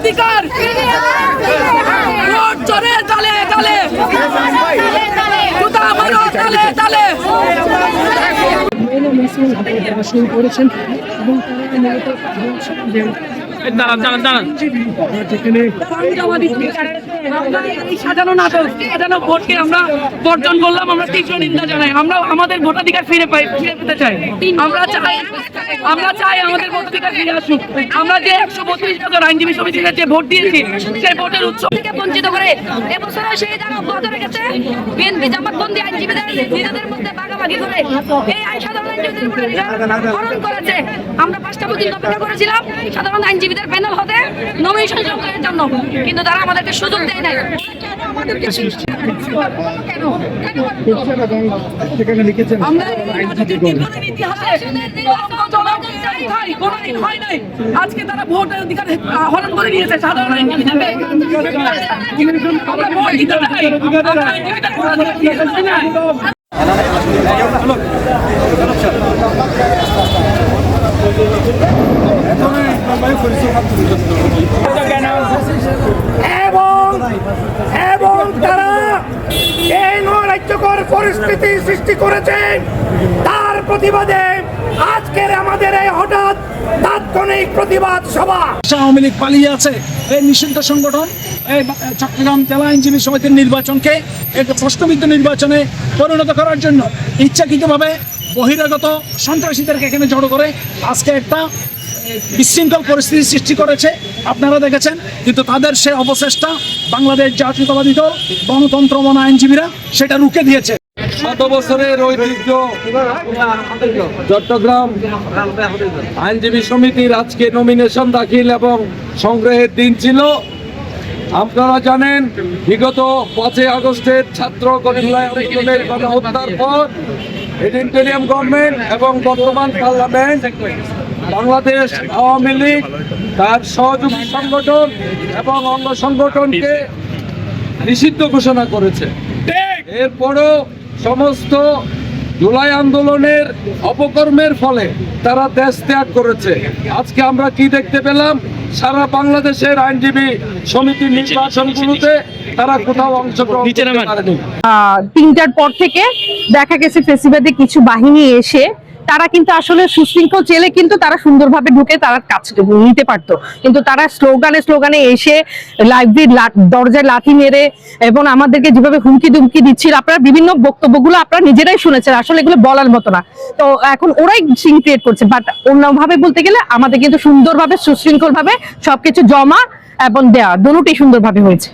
ভোটাধিকার ভোট চলে তালে তালে জুতা মারো তালে তালে শুরু করেছেন এবং সাজানো নাটক সাজানো ভোটকে আমরা বর্জন করলাম। আমরা তীব্র নিন্দা জানাই। আমরা আমাদের ভোটাধিকার ফিরে পেতে চাই। আমরা চাই আমাদের ভোটাধিকার ফিরে আসুক। আমরা যে 132 জন আইনজীবী সমিতিতে যে ভোট দিয়েছি সেই ভোটের উৎস থেকে বঞ্চিত করে এবছর সেই জায়গা অব্যাহত রেখেছে। বিএনপি জামাতবন্দী আইনজীবীদের নিজেদের মধ্যে ভাগাভাগি করে এই আইন সাধারণ আইনজীবীদের উপরে হরণ করেছে। আমরা 5টা দিন অপেক্ষা করেছিলাম সাধারণ আইনজীবীদের প্যানেল হতে নমিনেশন সংগ্রহের জন্য, কিন্তু তারা আমাদেরকে সুযোগ দেয় নাই। আজকে তারা ভোট অধিকার হরণ করে নিয়েছে সাধারণ আইনজীবীদের। এবং তারা এই নৈরাজ্যকর পরিস্থিতি সৃষ্টি করেছেন, তার প্রতিবাদে আজকের আমাদের এই হঠাৎ তাৎক্ষণিক প্রতিবাদ সভা। আওয়ামী লীগ পালিয়ে আছে এই নিষিদ্ধ সংগঠন এই চট্টগ্রাম জেলা আইনজীবী সমিতির নির্বাচনকে একটা প্রশ্নবিদ্ধ নির্বাচনে পরিণত করার জন্য ইচ্ছাকৃতভাবে বহিরাগত সন্ত্রাসীদেরকে এখানে জড়ো করে আজকে একটা বিশৃঙ্খল পরিস্থিতি সৃষ্টি করেছে। আপনারা দেখেছেন, কিন্তু তাদের সে অবচেষ্টা বাংলাদেশ জাতীয়তাবাদী দল গণতন্ত্র মনা আইনজীবীরা সেটা রুখে দিয়েছে। 7 বছরের ঐতিহ্য চট্টগ্রাম আইনজীবী সমিতির আজকে নমিনেশন দাখিল এবং সংগ্রহের দিন ছিল। আপনারা জানেন, বিগত 5 আগস্টের ছাত্র আন্দোলনের গণহত্যার পর ইন্টারিম গভর্নমেন্ট এবং বর্তমান পার্লামেন্ট বাংলাদেশ আওয়ামী লীগ তার সহযোগী সংগঠন এবং অঙ্গ সংগঠনকে নিষিদ্ধ ঘোষণা করেছে। এরপরও সমস্ত জুলাই আন্দোলনের অপকর্মের ফলে তারা দেশ ত্যাগ করেছে। আজকে আমরা কি দেখতে পেলাম? সারা বাংলাদেশের আইনজীবী সমিতি নির্বাচনগুলোতে তারা কোথাও অংশগ্রহণ করতে পারেনি। 3টার পর থেকে দেখা গেছে ফেসিবাদে কিছু বাহিনী এসে তারা কিন্তু আসলে সুশৃঙ্খল জেলে কিন্তু তারা সুন্দরভাবে ঢুকে তারা কাজ নিতে পারতো, কিন্তু তারা স্লোগানে এসে লাইব্রেরির দরজায় লাথি মেরে এবং আমাদেরকে যেভাবে হুমকি দুমকি দিচ্ছিল, আপনারা বিভিন্ন বক্তব্যগুলো আপনারা নিজেরাই শুনেছেন। আসলে এগুলো বলার মতো না। তো এখন ওরাই সিন ক্রিয়েট করছে, বাট অন্যভাবে বলতে গেলে আমাদের কিন্তু সুন্দরভাবে সুশৃঙ্খল ভাবে সবকিছু জমা এবং দেওয়া দুটোই সুন্দরভাবে হয়েছে।